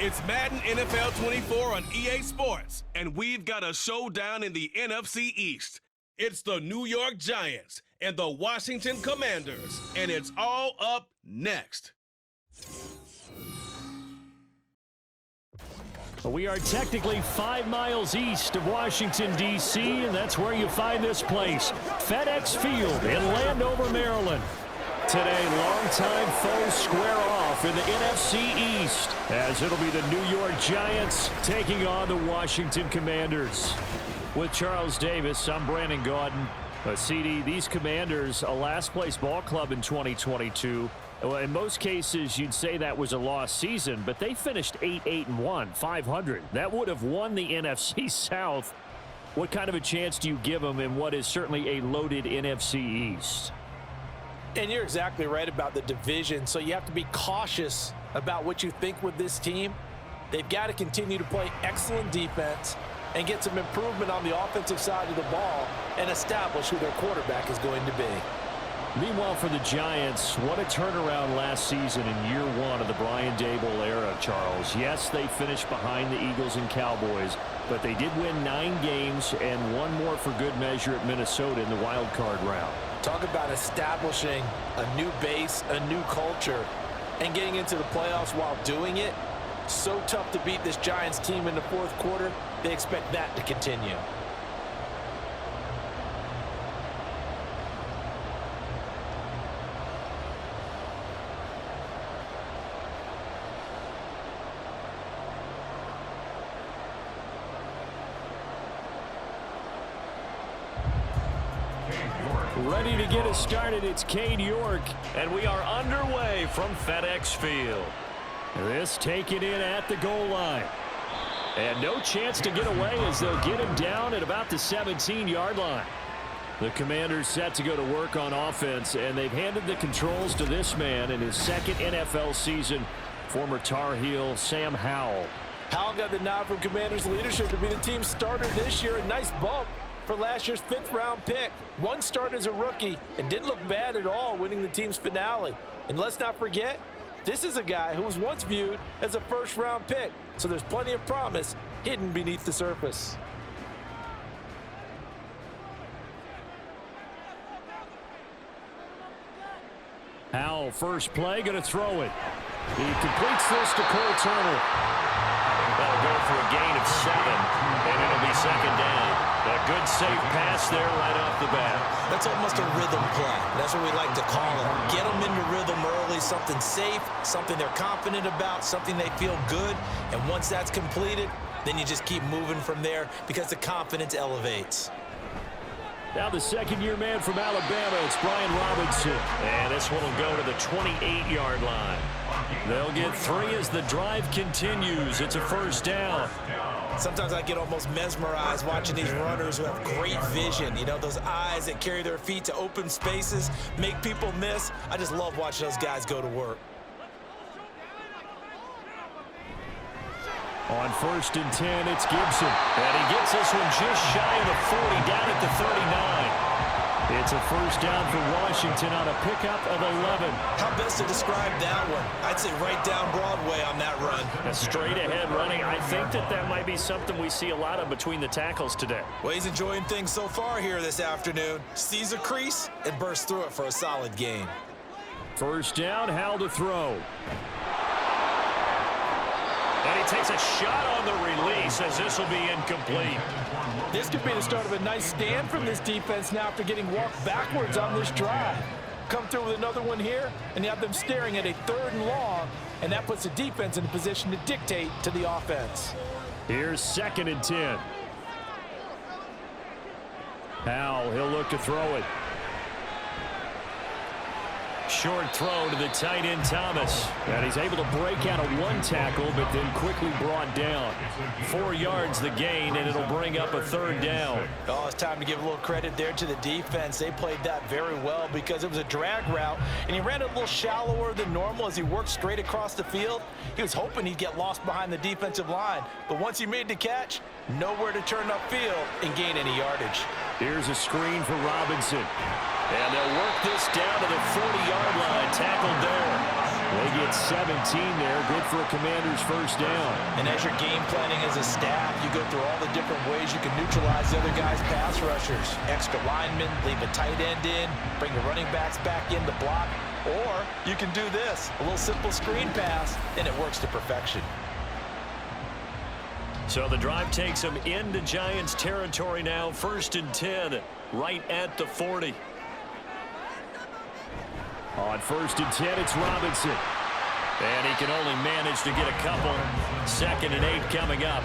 It's Madden NFL 24 on EA Sports, and we've got a showdown in the NFC East. It's the New York Giants and the Washington Commanders, and it's all up next. We are technically 5 miles east of Washington, D.C., and that's where you find this place, FedEx Field in Landover, Maryland. Today, longtime foes square off in the NFC East, as it'll be the New York Giants taking on the Washington Commanders. With Charles Davis, I'm Brandon Gaudin. CD, these Commanders, a last-place ball club in 2022. Well, in most cases, you'd say that was a lost season, but they finished 8-1, 500. That would have won the NFC South. What kind of a chance do you give them in what is certainly a loaded NFC East? And you're exactly right about the division, so you have to be cautious about what you think with this team. They've got to continue to play excellent defense and get some improvement on the offensive side of the ball and establish who their quarterback is going to be. Meanwhile, for the Giants, what a turnaround last season in year one of the Brian Daboll era, Charles. Yes, they finished behind the Eagles and Cowboys, but they did win 9 games and one more for good measure at Minnesota in the wild card round. Talk about establishing a new base, a new culture, and getting into the playoffs while doing it. So tough to beat this Giants team in the fourth quarter. They expect that to continue. Ready to get us started, it's Cade York, and we are underway from FedEx Field. This taken in at the goal line. And no chance to get away as they'll get him down at about the 17-yard line. The Commanders set to go to work on offense, and they've handed the controls to this man in his second NFL season, former Tar Heel Sam Howell. Howell got the nod from Commanders leadership to be the team starter this year. A nice bump for last year's 5th-round pick. One start as a rookie and didn't look bad at all, winning the team's finale. And let's not forget, this is a guy who was once viewed as a 1st-round pick, so there's plenty of promise hidden beneath the surface. Howell, first play, going to throw it. He completes this to Cole Turner. That'll go for a gain of 7, and it'll be second down. A good safe pass there right off the bat. That's almost a rhythm play. That's what we like to call it. Get them into rhythm early, something safe, something they're confident about, something they feel good. And once that's completed, then you just keep moving from there because the confidence elevates. Now the second-year man from Alabama, it's Brian Robinson. And this one will go to the 28-yard line. They'll get 3 as the drive continues. It's a first down. Sometimes I get almost mesmerized watching these runners who have great vision. You know, those eyes that carry their feet to open spaces, make people miss. I just love watching those guys go to work. On 1st and 10, it's Gibson. And he gets this one just shy of the 40, down at the 39. It's a first down for Washington on a pickup of 11. How best to describe that one? I'd say right down Broadway on that run. A straight-ahead running. I think that might be something we see a lot of between the tackles today. Well, he's enjoying things so far here this afternoon. Sees a crease and bursts through it for a solid gain. First down, Howell to throw. And he takes a shot on the release as this will be incomplete. This could be the start of a nice stand from this defense now after getting walked backwards on this drive. Come through with another one here, and you have them staring at a 3rd and long, and that puts the defense in a position to dictate to the offense. Here's 2nd and 10. Howell, he'll look to throw it. Short throw to the tight end, Thomas. And he's able to break out of 1 tackle, but then quickly brought down. 4 yards the gain, and it'll bring up a 3rd down. Oh, it's time to give a little credit there to the defense. They played that very well because it was a drag route, and he ran it a little shallower than normal as he worked straight across the field. He was hoping he'd get lost behind the defensive line, but once he made the catch, nowhere to turn upfield and gain any yardage. Here's a screen for Robinson. And they'll work this down to the 40-yard line, tackled there. They get 17 there. Good for a Commanders first down. And as you're game planning as a staff, you go through all the different ways you can neutralize the other guy's pass rushers. Extra linemen, leave a tight end in, bring the running backs back in to block. Or you can do this, a little simple screen pass, and it works to perfection. So the drive takes them into Giants territory now. 1st and 10, right at the 40. On 1st and 10, it's Robinson. And he can only manage to get a couple. 2nd and 8 coming up.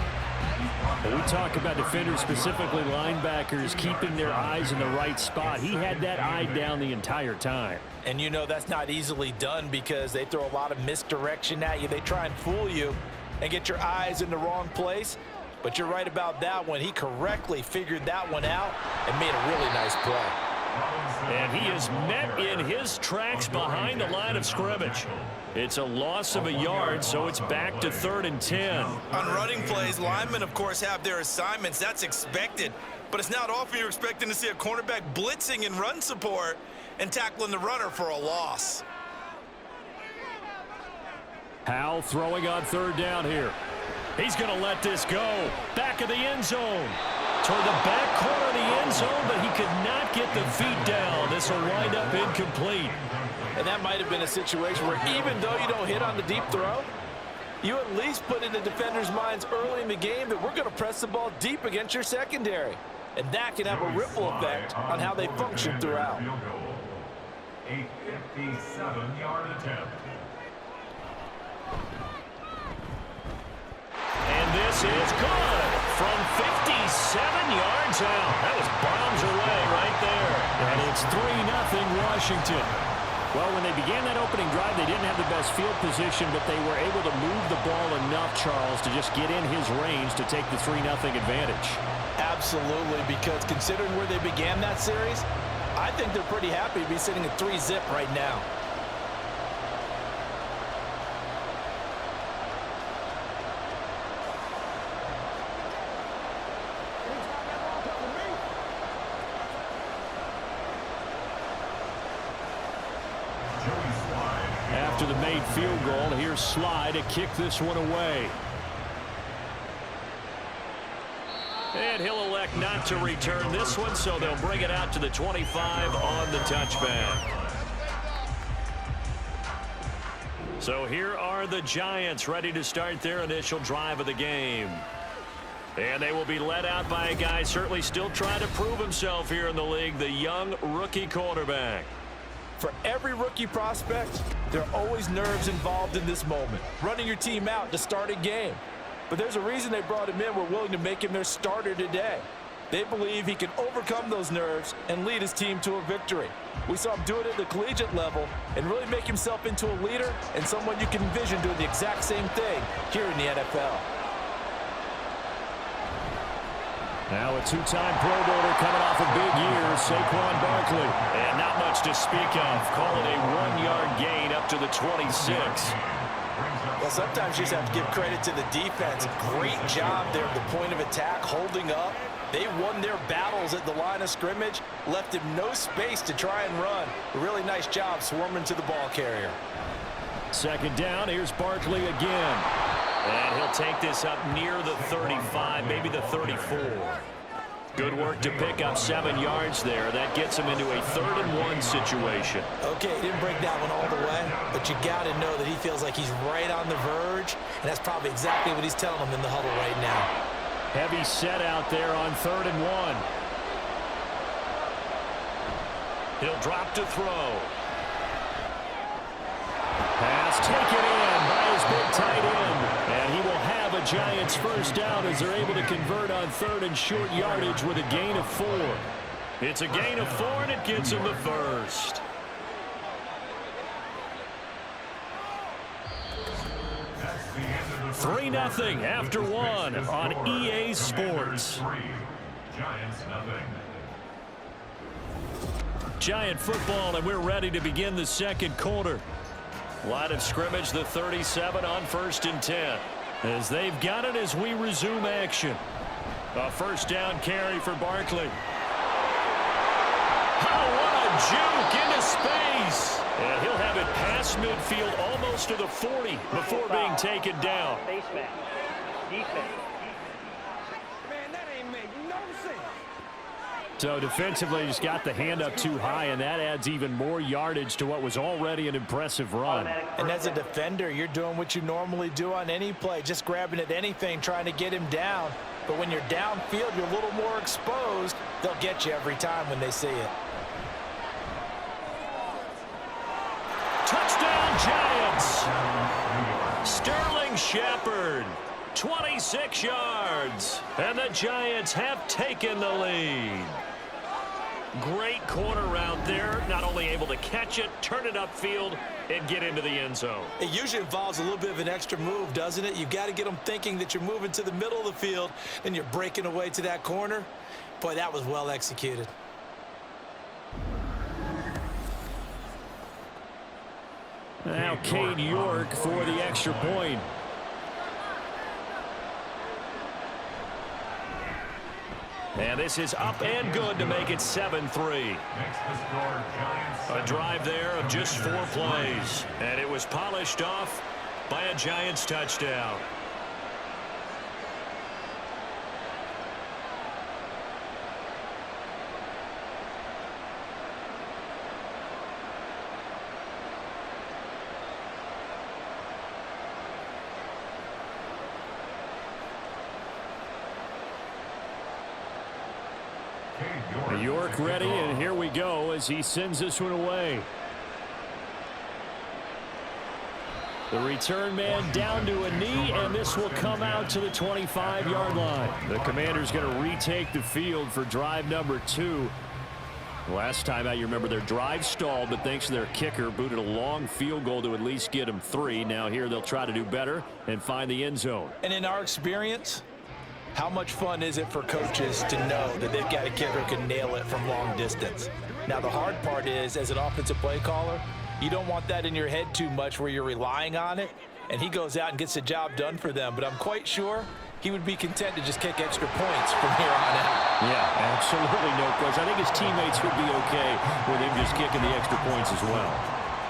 When we talk about defenders, specifically linebackers, keeping their eyes in the right spot. He had that eye down the entire time. And you know that's not easily done because they throw a lot of misdirection at you. They try and fool you and get your eyes in the wrong place. But you're right about that one. He correctly figured that one out and made a really nice play. And he is met in his tracks behind the line of scrimmage. It's a loss of a yard, so it's back to 3rd and 10. On running plays, linemen, of course, have their assignments. That's expected. But it's not often you're expecting to see a cornerback blitzing in run support and tackling the runner for a loss. Howell throwing on 3rd down here. He's going to let this go. Back of the end zone. Toward the back corner of the end zone, but he could not get the feet down. This will wind up incomplete. And that might have been a situation where even though you don't hit on the deep throw, you at least put in the defenders' minds early in the game that we're going to press the ball deep against your secondary. And that can have a ripple effect on how they function throughout. A 57-yard attempt. And this is good from 57 yards out. That was bombs away right there. And it's 3-0 Washington. Well, when they began that opening drive, they didn't have the best field position, but they were able to move the ball enough, Charles, to just get in his range to take the 3-0 advantage. Absolutely, because considering where they began that series, I think they're pretty happy to be sitting at 3-zip right now. After the made field goal, here's Sly to kick this one away. And he'll elect not to return this one, so they'll bring it out to the 25 on the touchback. So here are the Giants ready to start their initial drive of the game. And they will be led out by a guy certainly still trying to prove himself here in the league, the young rookie quarterback. For every rookie prospect, there are always nerves involved in this moment. Running your team out to start a game. But there's a reason they brought him in. We're willing to make him their starter today. They believe he can overcome those nerves and lead his team to a victory. We saw him do it at the collegiate level and really make himself into a leader and someone you can envision doing the exact same thing here in the NFL. Now a two-time Pro Bowler coming off a big year, Saquon Barkley. And not much to speak of. Call it a 1-yard gain up to the 26. Well, sometimes you just have to give credit to the defense. Great job there at the point of attack, holding up. They won their battles at the line of scrimmage, left him no space to try and run. A really nice job swarming to the ball carrier. 2nd down, here's Barkley again. And he'll take this up near the 35, maybe the 34. Good work to pick up 7 yards there. That gets him into a 3rd and 1 situation. Okay, he didn't break that one all the way, but you got to know that he feels like he's right on the verge, and that's probably exactly what he's telling them in the huddle right now. Heavy set out there on 3rd and 1. He'll drop to throw. Pass taken in by his big tight end. And he will have a Giants first down as they're able to convert on 3rd and short yardage with a gain of 4. It's a gain of 4, and it gets him the first. That's the end of the 3-0 after 1 on EA Sports. Giants nothing. Giant football, and we're ready to begin the second quarter. Line of scrimmage, the 37 on 1st and 10. As they've got it as we resume action. A first down carry for Barkley. Oh, what a juke into space. And he'll have it past midfield almost to the 40 before being taken down. Face mask. Defense. So defensively, just got the hand up too high, and that adds even more yardage to what was already an impressive run. And as a defender, you're doing what you normally do on any play, just grabbing at anything, trying to get him down. But when you're downfield, you're a little more exposed. They'll get you every time when they see it. Touchdown, Giants! Sterling Shepard, 26 yards, and the Giants have taken the lead. Great corner route there, not only able to catch it, turn it upfield, and get into the end zone. It usually involves a little bit of an extra move, doesn't it? You've got to get them thinking that you're moving to the middle of the field and you're breaking away to that corner. Boy, that was well executed. Now Cade York for the extra point. And this is up and good to make it 7-3. A drive there of just 4 plays. And it was polished off by a Giants touchdown. York ready, and here we go as he sends this one away. The return man down to a knee, and this will come out to the 25-yard line. The Commanders going to retake the field for drive number 2. Last time out, you remember their drive stalled, but thanks to their kicker, booted a long field goal to at least get them 3. Now here they'll try to do better and find the end zone. And in our experience, how much fun is it for coaches to know that they've got a kicker who can nail it from long distance? Now, the hard part is, as an offensive play caller, you don't want that in your head too much where you're relying on it, and he goes out and gets the job done for them. But I'm quite sure he would be content to just kick extra points from here on out. Yeah, absolutely no question. I think his teammates would be okay with him just kicking the extra points as well.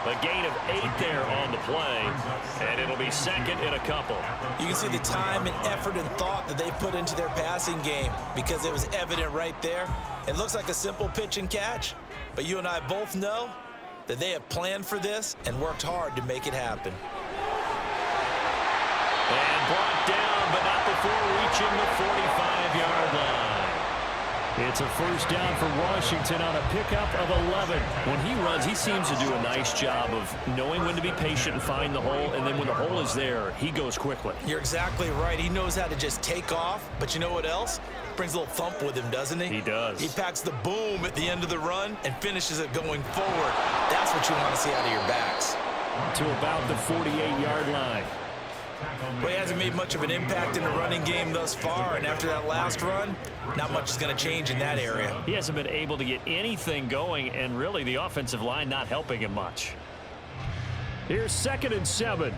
A gain of 8 there on the play, and it'll be second in a couple. You can see the time and effort and thought that they put into their passing game because it was evident right there. It looks like a simple pitch and catch, but you and I both know that they have planned for this and worked hard to make it happen. And brought down, but not before reaching the 45-yard line. It's a first down for Washington on a pickup of 11. When he runs, he seems to do a nice job of knowing when to be patient and find the hole, and then when the hole is there, he goes quickly. You're exactly right. He knows how to just take off, but you know what else? Brings a little thump with him, doesn't he? He does. He packs the boom at the end of the run and finishes it going forward. That's what you want to see out of your backs. To about the 48-yard line. Well, he hasn't made much of an impact in the running game thus far, and after that last run, not much is going to change in that area. He hasn't been able to get anything going, and really the offensive line not helping him much. Here's 2nd and 7.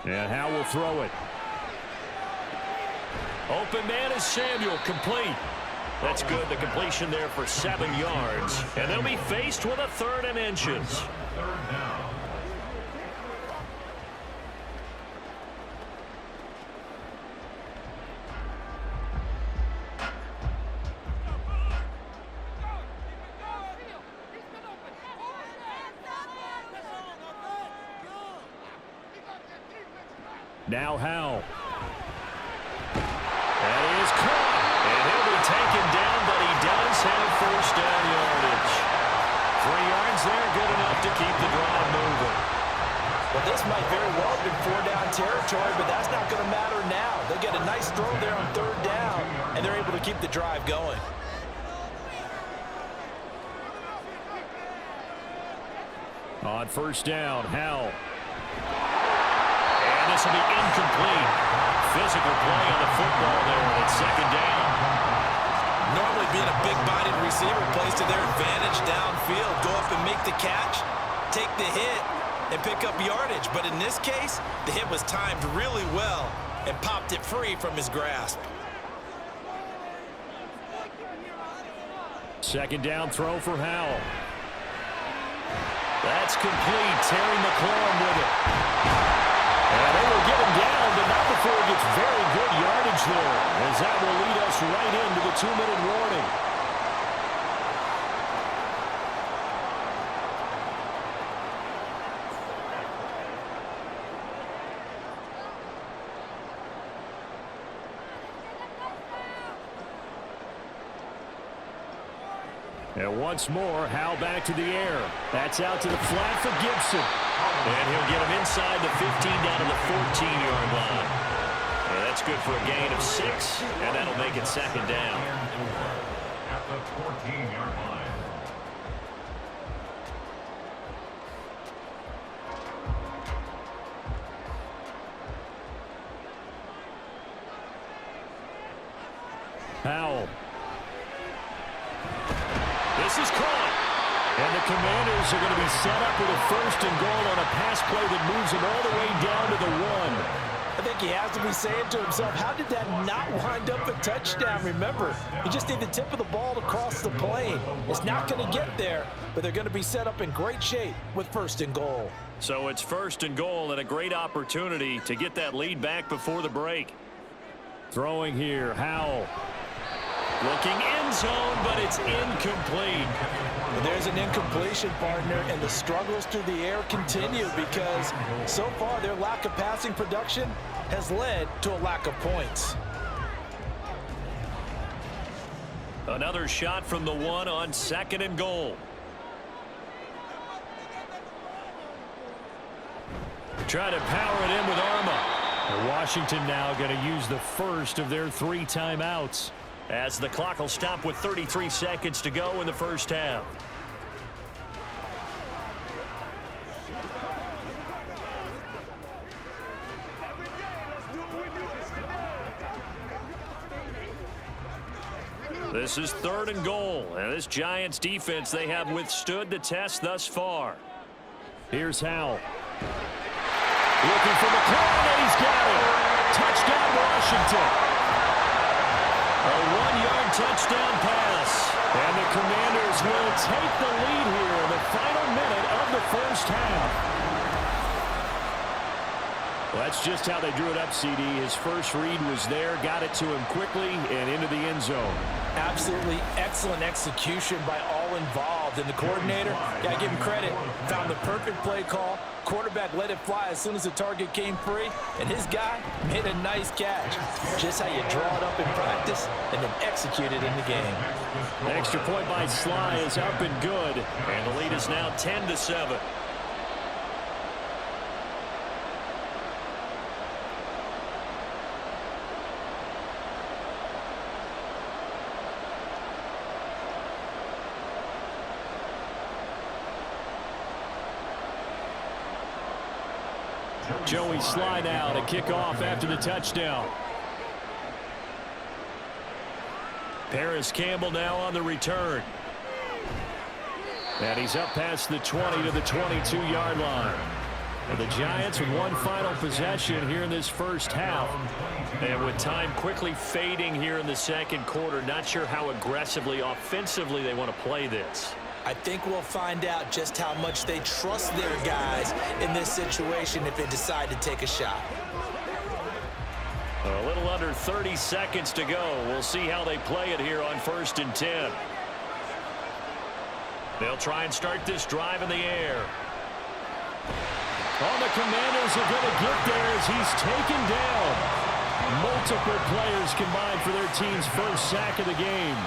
And Howe will throw it. Open man is Samuel, complete. That's good, the completion there for 7 yards. And they'll be faced with a 3rd and inches. 3rd down. Now Howe. That is caught. And he'll be taken down, but he does have first down yardage. 3 yards there, good enough to keep the drive moving. Well, this might very well have been 4-down territory, but that's not going to matter now. They get a nice throw there on 3rd down, and they're able to keep the drive going. On first down, Howe. And this will be incomplete. Physical play on the football there, and it's 2nd down. Normally being a big-bodied receiver plays to their advantage downfield. Go up and make the catch, take the hit, and pick up yardage. But in this case, the hit was timed really well and popped it free from his grasp. Second down throw for Howell. That's complete. Terry McLaurin with it. And they will get him down, but not before he gets very good yardage there, as that will lead us right into the 2-minute warning. And once more, Howell back to the air. That's out to the flat for Gibson. And he'll get him inside the 15 down to the 14-yard line. And that's good for a gain of 6, and that'll make it second down. At the 14-yard line. Howell. This is caught. And the Commanders are going to be set up with a 1st and goal on a pass play that moves them all the way down to the 1. I think he has to be saying to himself, how did that not wind up a touchdown? Remember, you just need the tip of the ball to cross the plane. It's not going to get there, but they're going to be set up in great shape with 1st and goal. So it's 1st and goal and a great opportunity to get that lead back before the break. Throwing here, Howell. Looking end zone, but it's incomplete. And there's an incompletion, partner, and the struggles through the air continue because so far their lack of passing production has led to a lack of points. Another shot from the 1 on 2nd and goal. Try to power it in with Arma. Washington now going to use the first of their 3 timeouts, as the clock will stop with 33 seconds to go in the first half. This is 3rd and goal, and this Giants defense, they have withstood the test thus far. Here's Howell. Looking for McLaurin, and he's got it. Touchdown, Washington. A 1-yard touchdown pass. And the Commanders will take the lead here in the final minute of the first half. Well, that's just how they drew it up, CD. His first read was there, got it to him quickly, and into the end zone. Absolutely excellent execution by all involved. And the coordinator, got to give him credit, found the perfect play call. Quarterback let it fly as soon as the target came free, and his guy made a nice catch. Just how you draw it up in practice and then execute it in the game. The extra point by Sly is up and good, and the lead is now 10-7. Joey Sly now to kick off after the touchdown. Paris Campbell now on the return. And he's up past the 20 to the 22-yard line. And the Giants with one final possession here in this first half. And with time quickly fading here in the second quarter, not sure how aggressively, offensively they want to play this. I think we'll find out just how much they trust their guys in this situation if they decide to take a shot. A little under 30 seconds to go. We'll see how they play it here on 1st and 10. They'll try and start this drive in the air. All the Commanders are going to get there as he's taken down. Multiple players combined for their team's first sack of the game.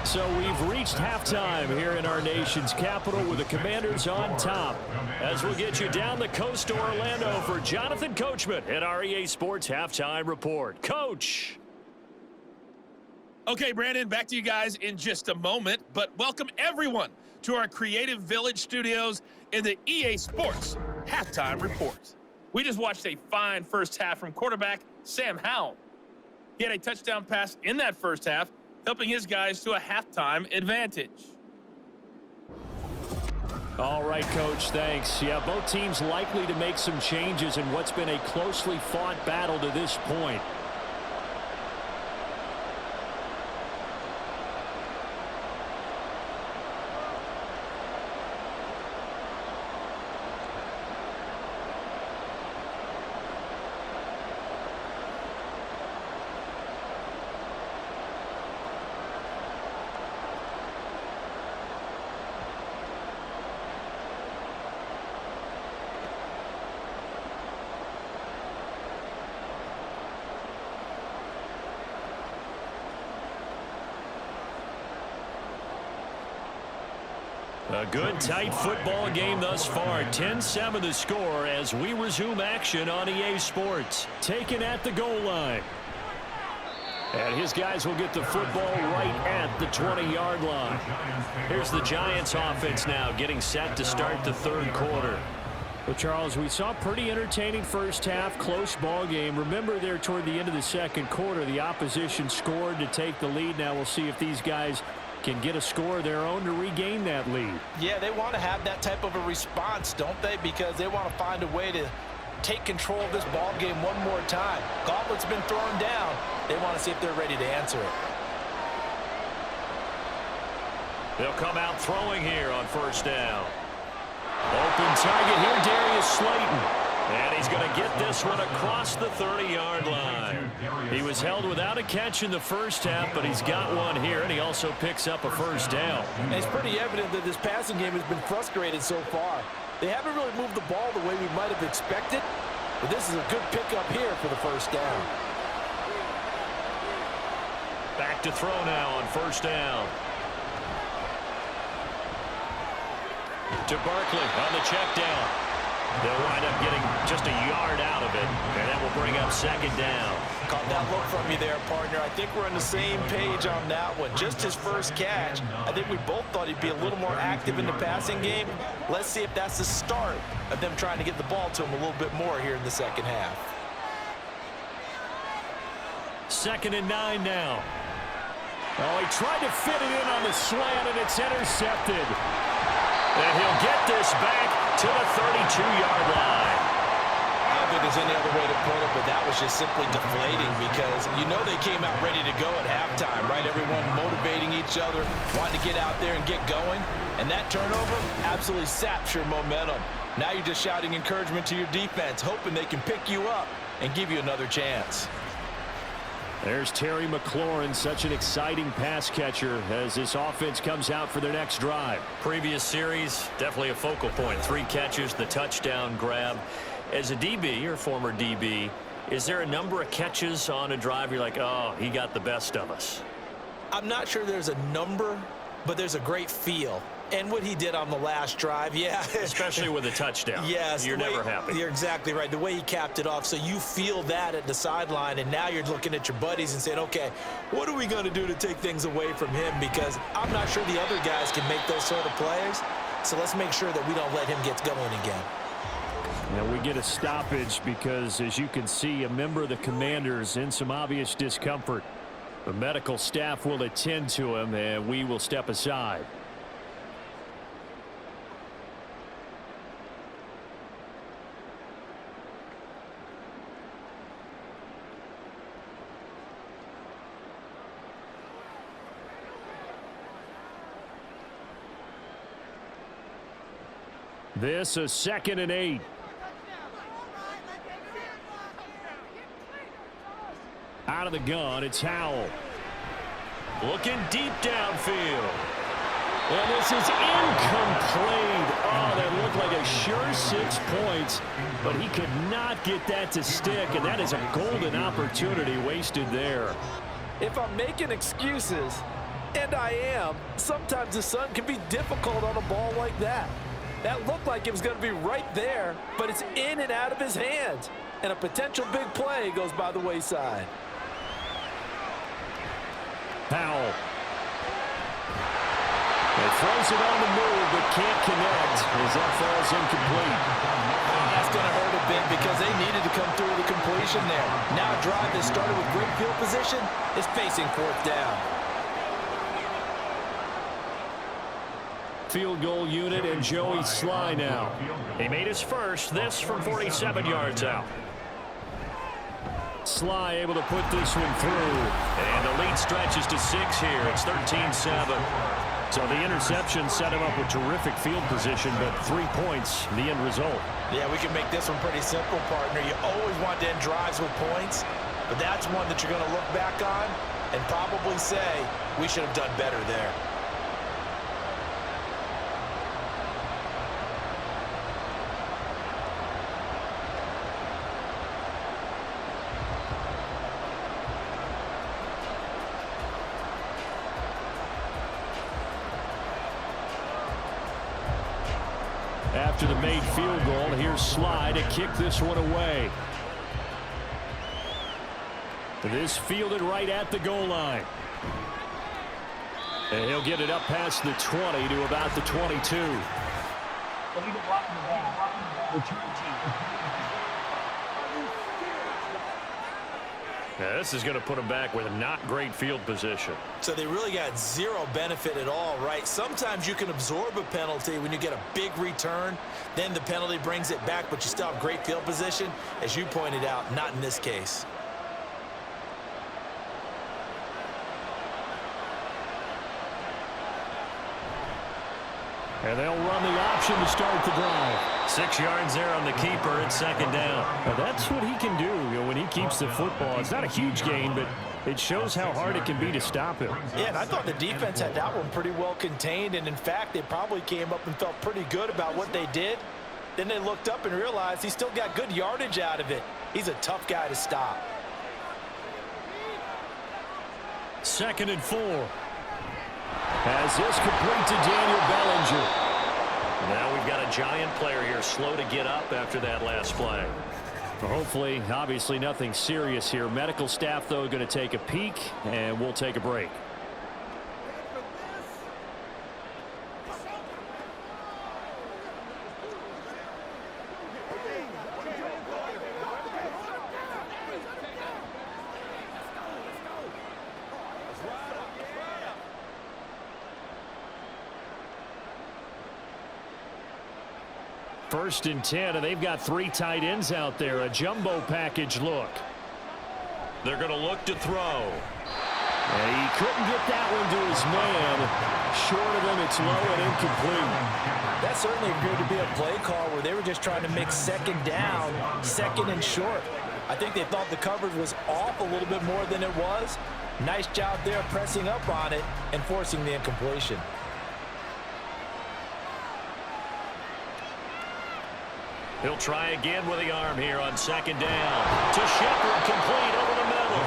So we've reached halftime here in our nation's capital with the Commanders on top. As we'll get you down the coast to Orlando for Jonathan Coachman at our EA Sports Halftime Report. Coach. Okay, Brandon, back to you guys in just a moment, but welcome everyone to our Creative Village studios in the EA Sports Halftime Report. We just watched a fine first half from quarterback Sam Howell. He had a touchdown pass in that first half, helping his guys to a halftime advantage. All right, Coach, thanks. Yeah, both teams likely to make some changes in what's been a closely fought battle to this point. A good, tight football game thus far. 10-7 the score as we resume action on EA Sports. Taken at the goal line. And his guys will get the football right at the 20-yard line. Here's the Giants offense now getting set to start the third quarter. Well, Charles, we saw a pretty entertaining first half, close ball game. Remember there toward the end of the second quarter, the opposition scored to take the lead. Now we'll see if these guys can get a score of their own to regain that lead. Yeah, they want to have that type of a response, don't they? Because they want to find a way to take control of this ball game one more time. Gauntlet's been thrown down. They want to see if they're ready to answer it. They'll come out throwing here on first down. Open target here, Darius Slayton. And he's going to get this one across the 30-yard line. He was held without a catch in the first half, but he's got one here, and he also picks up a first down. And it's pretty evident that this passing game has been frustrated so far. They haven't really moved the ball the way we might have expected, but this is a good pickup here for the first down. Back to throw now on first down. To Barkley on the check down. They'll wind up getting just a yard out of it, and that will bring up second down. Caught that look from you there, partner. I think we're on the same page on that one. Just his first catch. I think we both thought he'd be a little more active in the passing game. Let's see if that's the start of them trying to get the ball to him a little bit more here in the second half. 2nd and 9 now. Oh, he tried to fit it in on the slant, and it's intercepted. And he'll get this back to the 32-yard line. I don't think there's any other way to put it, but that was just simply deflating because you know they came out ready to go at halftime, right? Everyone motivating each other, wanting to get out there and get going. And that turnover absolutely saps your momentum. Now you're just shouting encouragement to your defense, hoping they can pick you up and give you another chance. There's Terry McLaurin, such an exciting pass catcher as this offense comes out for their next drive. Previous series, definitely a focal point. 3 catches, the touchdown grab. As a DB, or former DB, is there a number of catches on a drive you're like, oh, he got the best of us? I'm not sure there's a number, but there's a great feel. And what he did on the last drive, yeah. Especially with a touchdown. Yes. You're never happy. You're exactly right. The way he capped it off, so you feel that at the sideline, and now you're looking at your buddies and saying, okay, what are we going to do to take things away from him? Because I'm not sure the other guys can make those sort of plays, so let's make sure that we don't let him get going again. Now we get a stoppage because, as you can see, a member of the Commanders in some obvious discomfort. The medical staff will attend to him, and we will step aside. This is 2nd and 8. Out of the gun, it's Howell. Looking deep downfield. And this is incomplete. Oh, that looked like a sure 6 points, but he could not get that to stick, and that is a golden opportunity wasted there. If I'm making excuses, and I am, sometimes the sun can be difficult on a ball like that. That looked like it was going to be right there, but it's in and out of his hands. And a potential big play goes by the wayside. Powell. He throws it on the move, but can't connect as that falls incomplete. That's going to hurt a bit because they needed to come through the completion there. Now a drive that started with great field position is facing 4th down. field goal unit and Joey Sly now. He made his first, this from 47 yards out. Sly able to put this one through. And the lead stretches to 6 here. It's 13-7. So the interception set him up with terrific field position, but 3 points, the end result. Yeah, we can make this one pretty simple, partner. You always want to end drives with points, but that's one that you're going to look back on and probably say, we should have done better there. After the made field goal, here's Sly to kick this one away. This fielded right at the goal line. And he'll get it up past the 20 to about the 22. Now this is going to put him back with not great field position. So they really got zero benefit at all, right? Sometimes you can absorb a penalty when you get a big return. Then the penalty brings it back, but you still have great field position. As you pointed out, not in this case. And they'll run the option to start the drive. 6 yards there on the keeper. It's second down. Now that's what he can do, when he keeps the football. It's not a huge gain, but it shows how hard it can be to stop him. Yeah, and I thought the defense had that one pretty well contained. And, in fact, they probably came up and felt pretty good about what they did. Then they looked up and realized he still got good yardage out of it. He's a tough guy to stop. 2nd and 4. As this complete to Daniel Bellinger. Now we've got a Giant player here slow to get up after that last play. Hopefully, obviously nothing serious here. Medical staff, though, going to take a peek, and we'll take a break. First and 10, and they've got 3 tight ends out there. A jumbo package look. They're going to look to throw. And he couldn't get that one to his man. Short of him, it's low and incomplete. That certainly appeared to be a play call where they were just trying to make second down, second and short. I think they thought the coverage was off a little bit more than it was. Nice job there pressing up on it and forcing the incompletion. He'll try again with the arm here on second down. To Shepard, complete over the middle.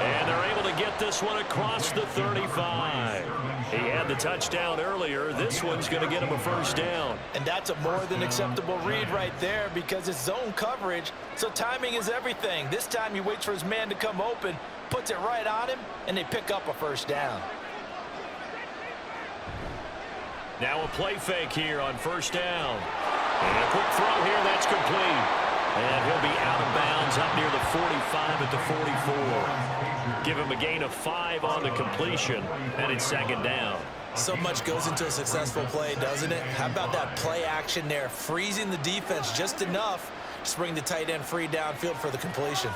And they're able to get this one across the 35. He had the touchdown earlier. This one's going to get him a first down. And that's a more than acceptable read right there because it's zone coverage, so timing is everything. This time he waits for his man to come open, puts it right on him, and they pick up a first down. Now a play fake here on first down. And a quick throw here, that's complete. And he'll be out of bounds up near the 45 at the 44. Give him a gain of 5 on the completion, and it's second down. So much goes into a successful play, doesn't it? How about that play action there, freezing the defense just enough to bring the tight end free downfield for the completion.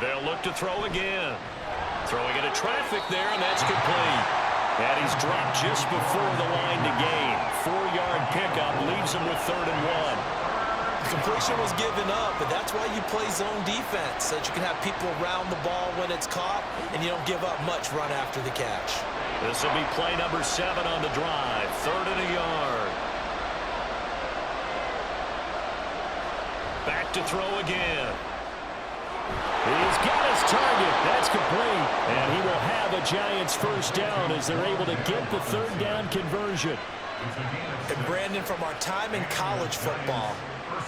They'll look to throw again. Throwing into traffic there, and that's complete. And he's dropped just before the line to gain. 4-yard pickup leaves him with 3rd and 1. The completion was given up, but that's why you play zone defense, so that you can have people around the ball when it's caught, and you don't give up much run after the catch. This will be play number 7 on the drive. 3rd and a yard. Back to throw again. He's got his target. That's complete. And he will have a Giants first down as they're able to get the 3rd down conversion. And Brandon, from our time in college football,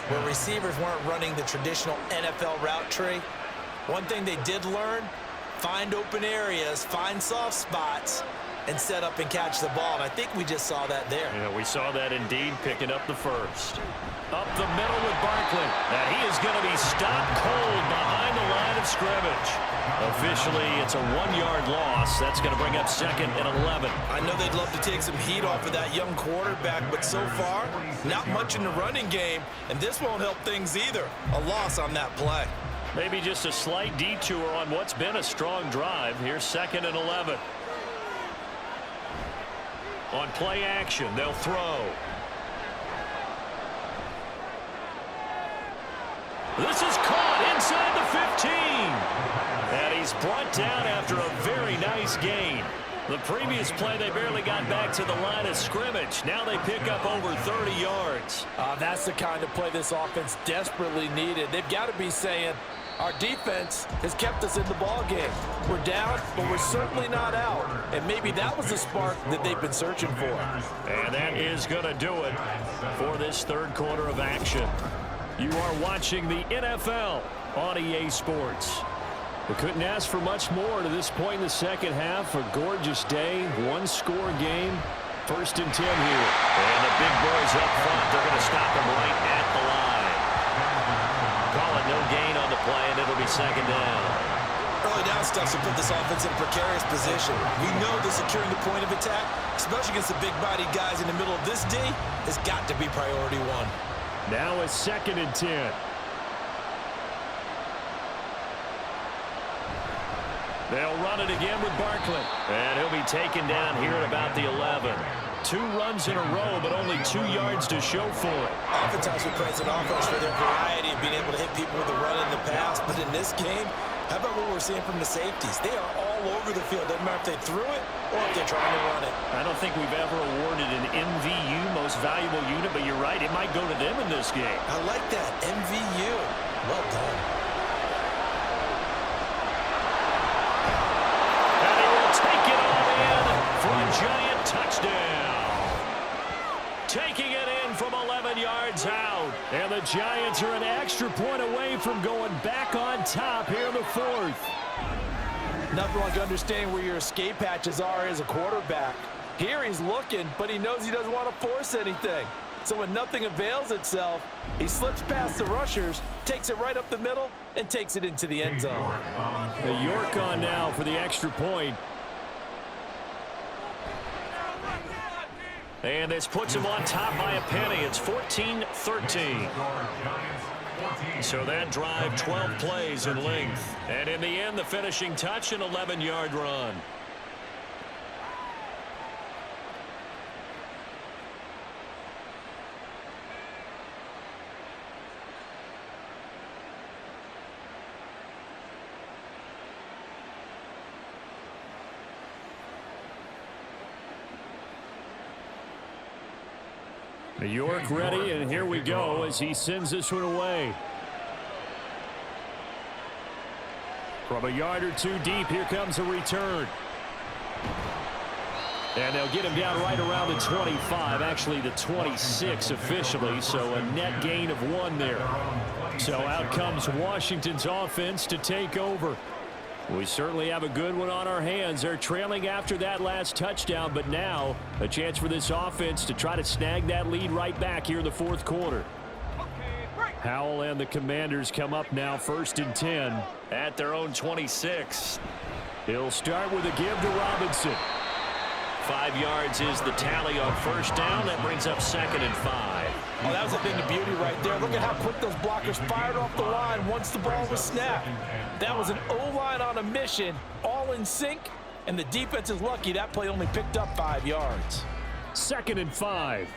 where receivers weren't running the traditional NFL route tree, one thing they did learn, find open areas, find soft spots, and set up and catch the ball. And I think we just saw that there. Yeah, we saw that indeed, picking up the first. Up the middle with Barkley. And he is going to be stopped cold behind the line of scrimmage. Officially, it's a 1-yard loss. That's going to bring up 2nd and 11. I know they'd love to take some heat off of that young quarterback, but so far, not much in the running game, and this won't help things either. A loss on that play. Maybe just a slight detour on what's been a strong drive. Here's 2nd and 11. On play action, they'll throw. This is caught inside the 15. And he's brought down after a very nice gain. The previous play, they barely got back to the line of scrimmage. Now they pick up over 30 yards. That's the kind of play this offense desperately needed. They've got to be saying, our defense has kept us in the ball game. We're down, but we're certainly not out. And maybe that was the spark that they've been searching for. And that is going to do it for this third quarter of action. You are watching the NFL on EA Sports. We couldn't ask for much more to this point in the second half. A gorgeous day, one-score game. 1st and 10 here. And the big boys up front, they're going to stop them right at the line. Call it no gain on the play, and it'll be 2nd down. Early down stuff to put this offense in a precarious position. We know that securing the point of attack, especially against the big-bodied guys in the middle of this D, has got to be priority 1. Now it's 2nd and 10. They'll run it again with Barkley. And he'll be taken down here at about the 11. 2 runs in a row, but only 2 yards to show for it. Oftentimes we praise an offense for their variety of being able to hit people with the run in the past. But in this game, how about what we're seeing from the safeties? They are all over the field. Doesn't matter if they threw it or if they're trying to run it. I don't think we've ever awarded an MVU, most valuable unit, but you're right, it might go to them in this game. I like that, MVU. Well done. And he will take it all in for a giant touchdown. Taking it in from 11 yards out. And the Giants are an extra point away from going back on top here in the 4th. Nothing like understanding where your escape hatches are as a quarterback. Here he's looking, but he knows he doesn't want to force anything. So when nothing avails itself, he slips past the rushers, takes it right up the middle, and takes it into the end zone. The York on now for the extra point. And this puts him on top by a penny. It's 14-13. So that drive, 12 plays in length. And in the end, the finishing touch, an 11-yard run. York ready, and here we go as he sends this one away. From a yard or 2 deep, here comes a return. And they'll get him down right around the 25, actually the 26 officially, so a net gain of 1 there. So out comes Washington's offense to take over. We certainly have a good one on our hands. They're trailing after that last touchdown, but now a chance for this offense to try to snag that lead right back here in the 4th quarter. Howell and the Commanders come up now 1st and 10 at their own 26. He'll start with a give to Robinson. 5 yards is the tally on 1st down. That brings up 2nd and 5. Oh, that was a thing of beauty right there. Look at how quick those blockers fired off the line once the ball was snapped. That was an O-line on a mission, all in sync, and the defense is lucky that play only picked up 5 yards. 2nd and 5.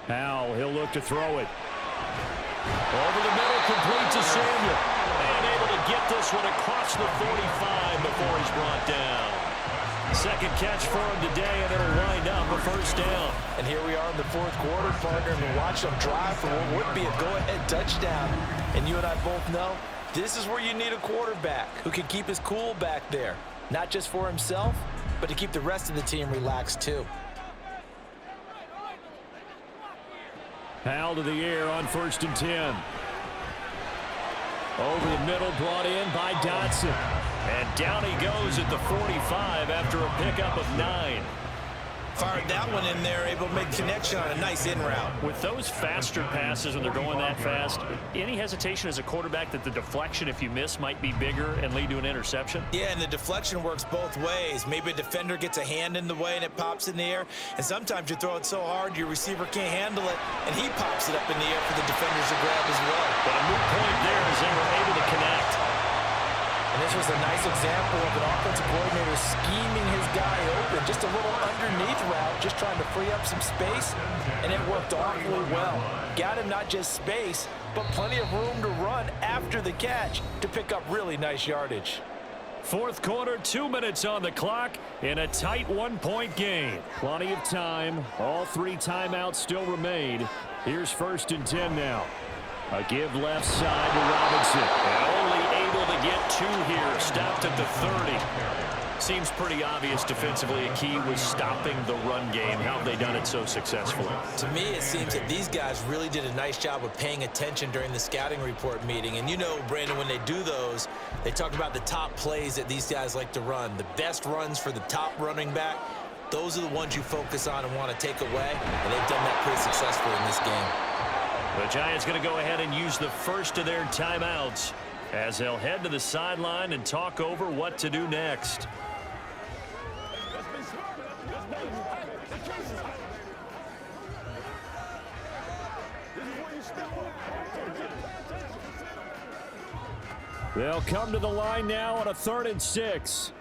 Howell, he'll look to throw it. Over the middle, complete to Samuel. And able to get this one across the 45 before he's brought down. 2nd catch for him today, and it'll wind up a 1st down. And here we are in the 4th quarter, partner, and we watch them drive for what would be a go-ahead touchdown. And you and I both know this is where you need a quarterback who can keep his cool back there. Not just for himself, but to keep the rest of the team relaxed too. Howell to the air on 1st and 10. Over the middle, brought in by Dotson. And down he goes at the 45 after a pickup of 9. Fired that one in there, able to make connection on a nice in route. With those faster passes when they're going that fast, any hesitation as a quarterback that the deflection, if you miss, might be bigger and lead to an interception? Yeah, and the deflection works both ways. Maybe a defender gets a hand in the way and it pops in the air, and sometimes you throw it so hard your receiver can't handle it, and he pops it up in the air for the defenders to grab as well. But a moot point there as they were able to connect. And this was a nice example of an offensive coordinator scheming his guy open. Just a little underneath route, just trying to free up some space, and it worked awfully well. Got him not just space, but plenty of room to run after the catch to pick up really nice yardage. Fourth quarter, 2 minutes on the clock in a tight 1-point game. Plenty of time. All 3 timeouts still remain. Here's 1st and 10 now. A give left side to Robinson. And only able to get 2 here. Stopped at the 30. Seems pretty obvious defensively. A key was stopping the run game. How have they done it so successfully? To me, it seems that these guys really did a nice job of paying attention during the scouting report meeting. And you know, Brandon, when they do those, they talk about the top plays that these guys like to run. The best runs for the top running back, those are the ones you focus on and want to take away. And they've done that pretty successfully in this game. The Giants going to go ahead and use the first of their timeouts as they'll head to the sideline and talk over what to do next. They'll come to the line now on a 3rd and 6.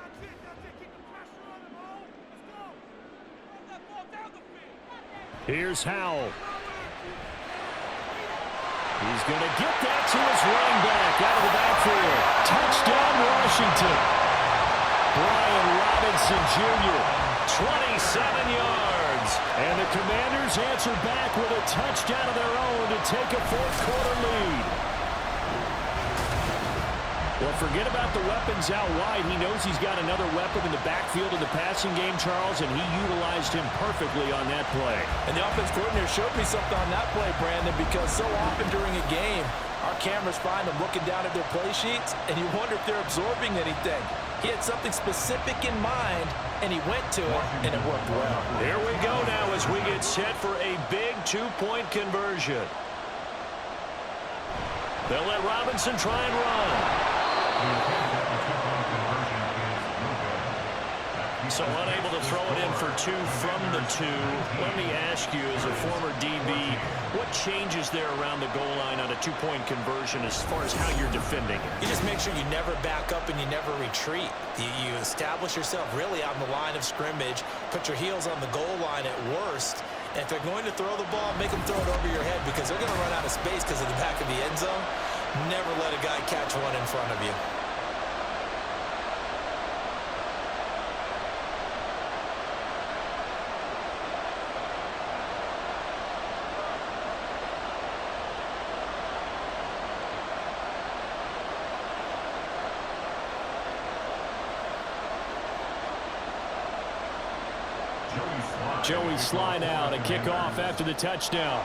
Here's Howell. He's going to get that to his running back out of the backfield. Touchdown, Washington. Brian Robinson Jr., 27 yards. And the Commanders answer back with a touchdown of their own to take a 4th quarter lead. Well, forget about the weapons out wide. He knows he's got another weapon in the backfield of the passing game, Charles, and he utilized him perfectly on that play. And the offense coordinator showed me something on that play, Brandon, because so often during a game, our cameras find them looking down at their play sheets, and you wonder if they're absorbing anything. He had something specific in mind, and he went to it, and it worked well. Here we go now as we get set for a big 2-point conversion. They'll let Robinson try and run. So unable to throw it in for 2 from the 2. Let me ask you, as a former DB, what changes there around the goal line on a 2-point conversion as far as how you're defending it? You just make sure you never back up and you never retreat. You establish yourself really on the line of scrimmage, put your heels on the goal line at worst, and if they're going to throw the ball, make them throw it over your head because they're going to run out of space because of the back of the end zone. Never let a guy catch one in front of you. Joey Sly now to kick off after the touchdown.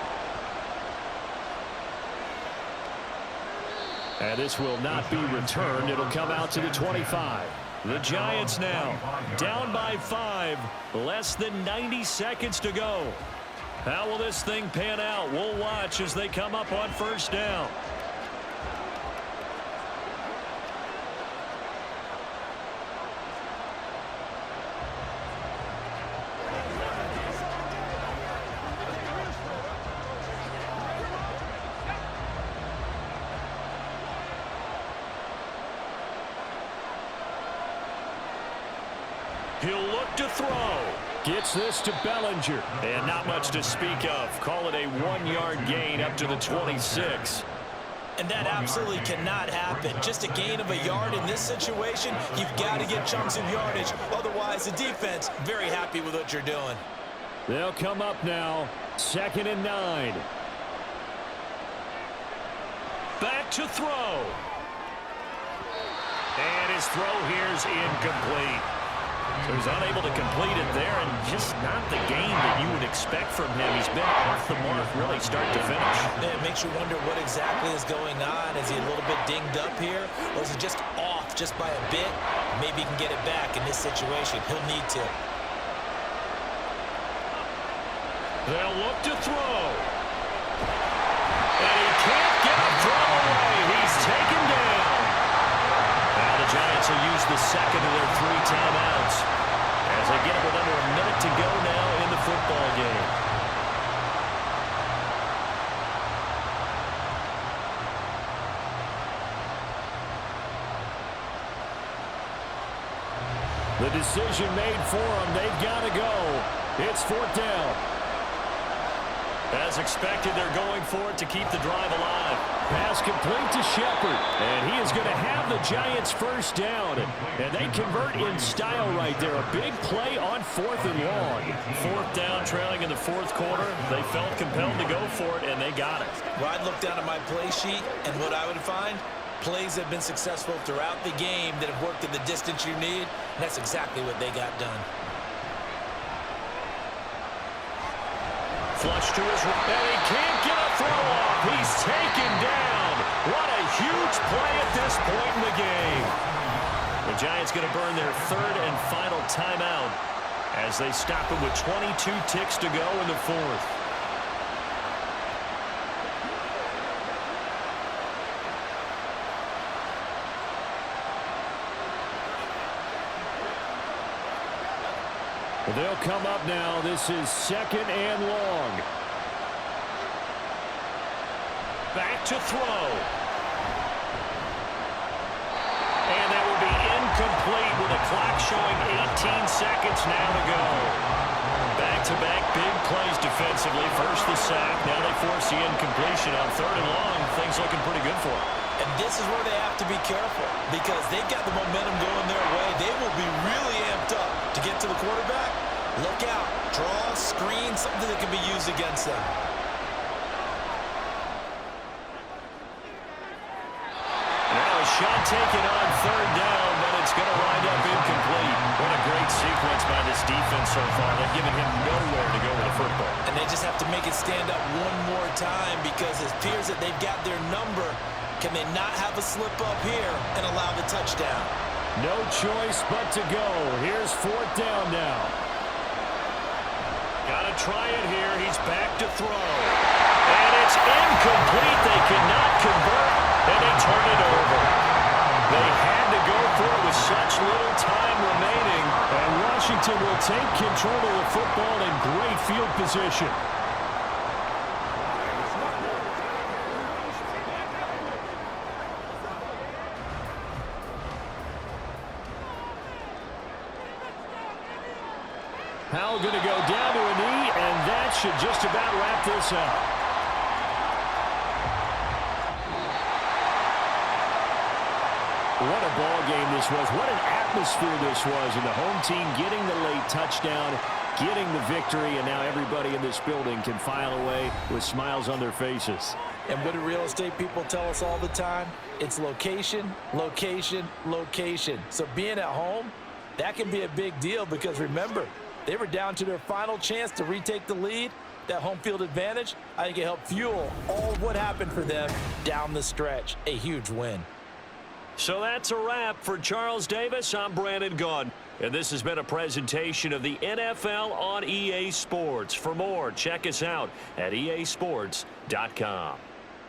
And this will not be returned. It'll come out to the 25. The Giants now down by 5. Less than 90 seconds to go. How will this thing pan out? We'll watch as they come up on 1st down. He'll look to throw. Gets this to Bellinger. And not much to speak of. Call it a 1-yard gain up to the 26. And that absolutely cannot happen. Just a gain of a yard in this situation, you've got to get chunks of yardage. Otherwise, the defense, very happy with what you're doing. They'll come up now. 2nd and 9. Back to throw. And his throw here's incomplete. So he's unable to complete it there, and just not the game that you would expect from him. He's been off the mark really start to finish. It makes you wonder what exactly is going on. Is he a little bit dinged up here, or is he just off off just by a bit, maybe he can get it back in this situation. He'll need to. They'll look to throw. And he can't get a throw away. He's taken down. Now the Giants will use the second of their 3 timeouts as they get it with under a minute to go now in the football game. The decision made for them. They've got to go. It's 4th down. As expected, they're going for it to keep the drive alive. Pass complete to Shepard. And he is going to have the Giants first down. And they convert in style right there. A big play on 4th and long. 4th down, trailing in the 4th quarter. They felt compelled to go for it, and they got it. Well, I'd look down at my play sheet, and what I would find, plays have been successful throughout the game that have worked in the distance you need, and that's exactly what they got done. Flush to his right, and he can't get a throw off. He's taken down. What a huge play at this point in the game. The Giants going to burn their 3rd and final timeout as they stop it with 22 ticks to go in the 4th. They'll come up now. This is 2nd and long. Back to throw. And that will be incomplete with a clock showing 18 seconds now to go. Back-to-back big plays defensively. First the sack. Now they force the incompletion on 3rd and long. Things looking pretty good for them. And this is where they have to be careful because they've got the momentum going their way. They will be really amped up to get to the quarterback. Look out. Draw, screen, something that can be used against them. Now a shot taken on 3rd down, but it's going to wind up incomplete. What a great sequence by this defense so far. They've given him nowhere to go with the football. And they just have to make it stand up one more time because it appears that they've got their number. Can they not have a slip up here and allow the touchdown? No choice but to go. Here's 4th down now. Got to try it here. He's back to throw. And it's incomplete. They cannot convert, and they turn it over. They had to go for it with such little time remaining, and Washington will take control of the football in great field position. Powell going to go down to a knee, and that should just about wrap this up. What a ball game this was. What an atmosphere this was. And the home team getting the late touchdown, getting the victory, and now everybody in this building can file away with smiles on their faces. And what do real estate people tell us all the time? It's location, location, location. So being at home, that can be a big deal because remember, they were down to their final chance to retake the lead. That home field advantage, I think it helped fuel all of what happened for them down the stretch. A huge win. So that's a wrap for Charles Davis. I'm Brandon Gaudin. And this has been a presentation of the NFL on EA Sports. For more, check us out at easports.com.